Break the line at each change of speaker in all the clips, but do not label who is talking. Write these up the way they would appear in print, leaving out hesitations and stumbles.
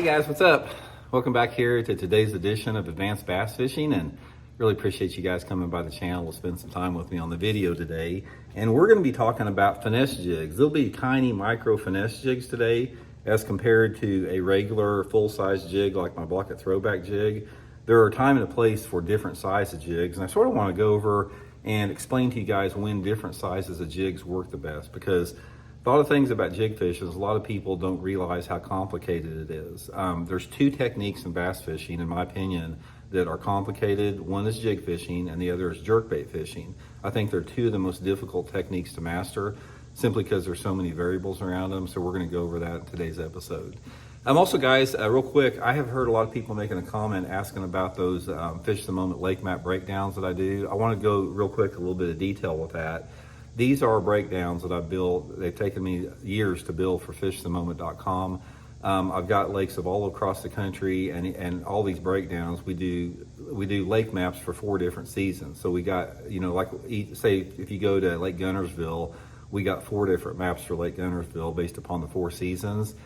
guys, what's up? Welcome back here to today's edition of Advanced Bass Fishing, and really appreciate you guys coming by the channel to spend some time with me on the video today. And we're going to be talking about finesse jigs. There'll be tiny micro finesse jigs today as compared to a regular full-size jig like my Blaukat Throwback jig. There are a time and a place for different sizes of jigs, and I sort of want to go over and explain to you guys when different sizes of jigs work the best, because a lot of things about jig fishing is a lot of people don't realize how complicated it is. There's two techniques in bass fishing, in my opinion, that are complicated. One is jig fishing and the other is jerkbait fishing. I think they're two of the most difficult techniques to master simply because there's so many variables around them. So we're going to go over that in today's episode. Also, guys, real quick, I have heard a lot of people making a comment asking about those fish the moment lake map breakdowns that I do. I want to go real quick a little bit of detail with that. These are breakdowns that I've built. They've taken me years to build for fishthemoment.com. I've got lakes of all across the country, and all these breakdowns, we do lake maps for 4 different seasons. So we got, like say if you go to Lake Gunnersville, we got 4 different maps for Lake Gunnersville based upon the 4 seasons.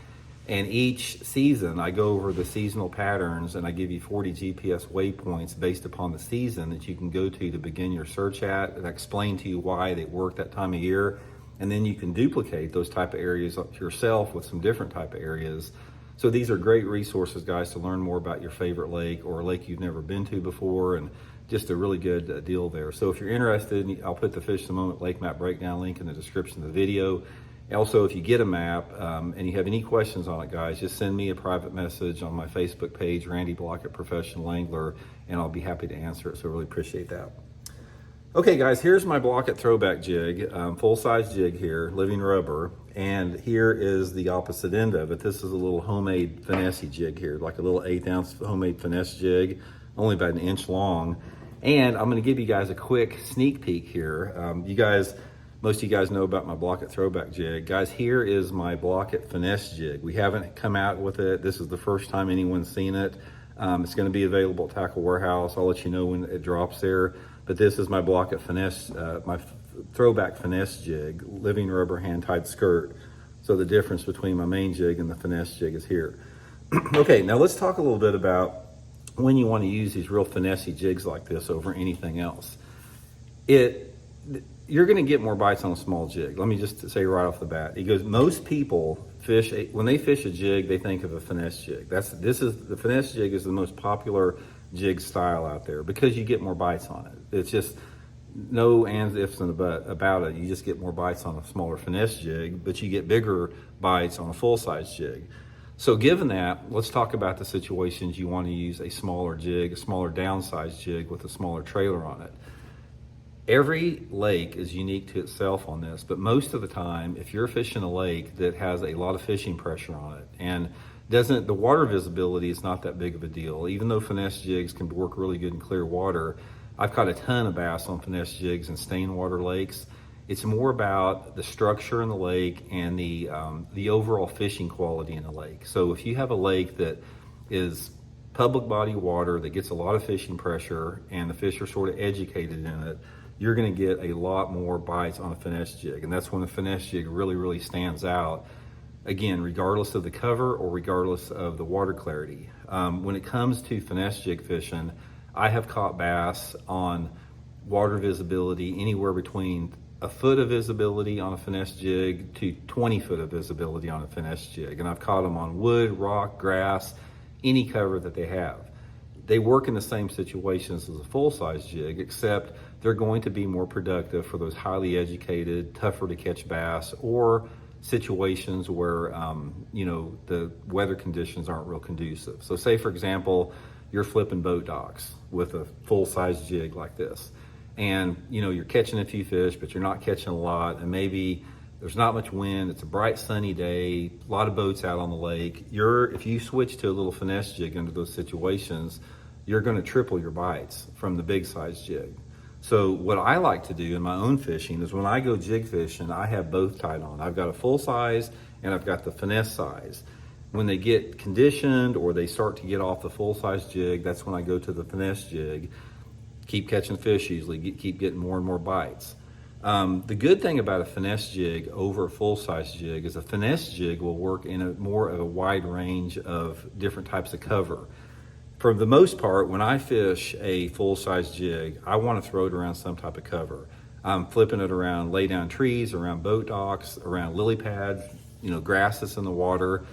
And each season, I go over the seasonal patterns and I give you 40 GPS waypoints based upon the season that you can go to begin your search at, and I explain to you why they work that time of year. And then you can duplicate those type of areas yourself with some different type of areas. So these are great resources, guys, to learn more about your favorite lake or a lake you've never been to before, and just a really good deal there. So if you're interested, I'll put the Fish the Moment Lake Map Breakdown link in the description of the video. Also, if you get a map and you have any questions on it, guys, just send me a private message on my Facebook page, Randy Blaukat Professional Angler, and I'll be happy to answer it. So I really appreciate that. Okay, guys, here's my Blaukat Throwback jig, full-size jig here, living rubber, and here is the opposite end of it. This is a little homemade finesse jig here, like a little 1/8 ounce homemade finesse jig, only about 1 inch long. And I'm going to give you guys a quick sneak peek here. Most of you guys know about my Blaukat Throwback jig. Guys, here is my Blaukat Finesse jig. We haven't come out with it. This is the first time anyone's seen it. It's going to be available at Tackle Warehouse. I'll let you know when it drops there. But this is my Blaukat Finesse, my Throwback Finesse jig, living rubber hand-tied skirt. So the difference between my main jig and the Finesse jig is here. Okay, now let's talk a little bit about when you want to use these real finesse jigs like this over anything else. You're going to get more bites on a small jig. Let me just say right off the bat. Because most people when they fish a jig, they think of a finesse jig. The finesse jig is the most popular jig style out there because you get more bites on it. It's just no ands, ifs, and about it. You just get more bites on a smaller finesse jig, but you get bigger bites on a full-size jig. So given that, let's talk about the situations you want to use a smaller jig, a smaller downsized jig with a smaller trailer on it. Every lake is unique to itself on this, but most of the time, if you're fishing a lake that has a lot of fishing pressure on it and the water visibility is not that big of a deal, even though finesse jigs can work really good in clear water. I've caught a ton of bass on finesse jigs in stained water lakes. It's more about the structure in the lake and the overall fishing quality in the lake. So if you have a lake that is public body water that gets a lot of fishing pressure and the fish are sort of educated in it, you're going to get a lot more bites on a finesse jig. And that's when the finesse jig really, really stands out. Again, regardless of the cover or regardless of the water clarity. When it comes to finesse jig fishing, I have caught bass on water visibility anywhere between 1 foot of visibility on a finesse jig to 20 foot of visibility on a finesse jig. And I've caught them on wood, rock, grass, any cover that they have. They work in the same situations as a full-size jig, except they're going to be more productive for those highly educated, tougher to catch bass, or situations where the weather conditions aren't real conducive. So say, for example, you're flipping boat docks with a full-size jig like this, and you're catching a few fish, but you're not catching a lot, and maybe there's not much wind, it's a bright sunny day, a lot of boats out on the lake. If you switch to a little finesse jig into those situations, you're going to triple your bites from the big size jig. So what I like to do in my own fishing is when I go jig fishing, I have both tied on. I've got a full size and I've got the finesse size. When they get conditioned or they start to get off the full size jig, that's when I go to the finesse jig. Keep catching fish usually, keep getting more and more bites. The good thing about a finesse jig over a full-size jig is a finesse jig will work in a more of a wide range of different types of cover. For the most part, when I fish a full-size jig, I want to throw it around some type of cover. I'm flipping it around lay down trees, around boat docks, around lily pads, grass that's in the water.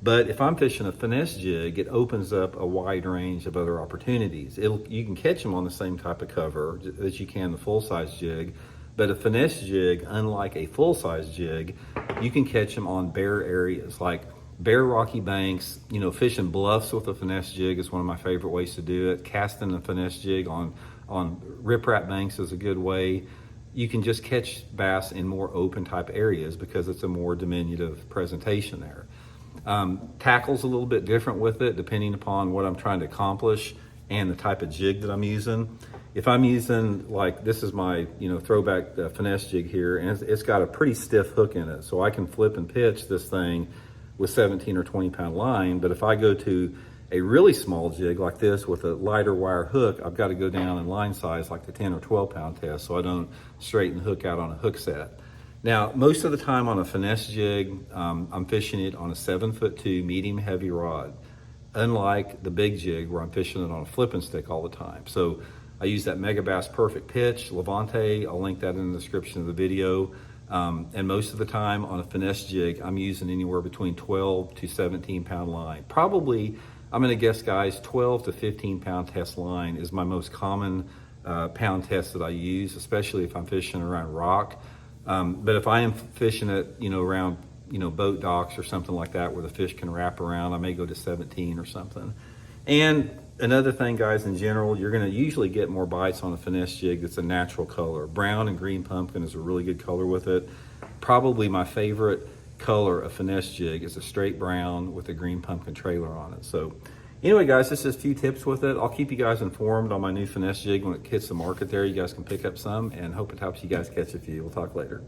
But if I'm fishing a finesse jig, it opens up a wide range of other opportunities. You can catch them on the same type of cover that you can the full-size jig, but a finesse jig, unlike a full-size jig, you can catch them on bare areas like bare rocky banks. Fishing bluffs with a finesse jig is one of my favorite ways to do it. Casting a finesse jig on riprap banks is a good way. You can just catch bass in more open type areas because it's a more diminutive presentation there. Tackle's a little bit different with it depending upon what I'm trying to accomplish and the type of jig that I'm using. If I'm using, like, this is my throwback finesse jig here, and it's got a pretty stiff hook in it, so I can flip and pitch this thing with 17 or 20 pound line. But if I go to a really small jig like this with a lighter wire hook, I've got to go down in line size like the 10 or 12 pound test so I don't straighten the hook out on a hook set. Now, most of the time on a finesse jig, I'm fishing it on a 7'2" medium heavy rod, unlike the big jig where I'm fishing it on a flipping stick all the time. So I use that Megabass Perfect Pitch, Levante. I'll link that in the description of the video. And most of the time on a finesse jig, I'm using anywhere between 12 to 17 pound line. Probably, I'm gonna guess, guys, 12 to 15 pound test line is my most common pound test that I use, especially if I'm fishing around rock. But if I am fishing it, around, boat docks or something like that where the fish can wrap around, I may go to 17 or something. And another thing, guys, in general, you're gonna usually get more bites on a finesse jig that's a natural color. Brown and green pumpkin is a really good color with it. Probably my favorite color of finesse jig is a straight brown with a green pumpkin trailer on it. So anyway, guys, this is a few tips with it. I'll keep you guys informed on my new finesse jig when it hits the market there. You guys can pick up some, and hope it helps you guys catch a few. We'll talk later.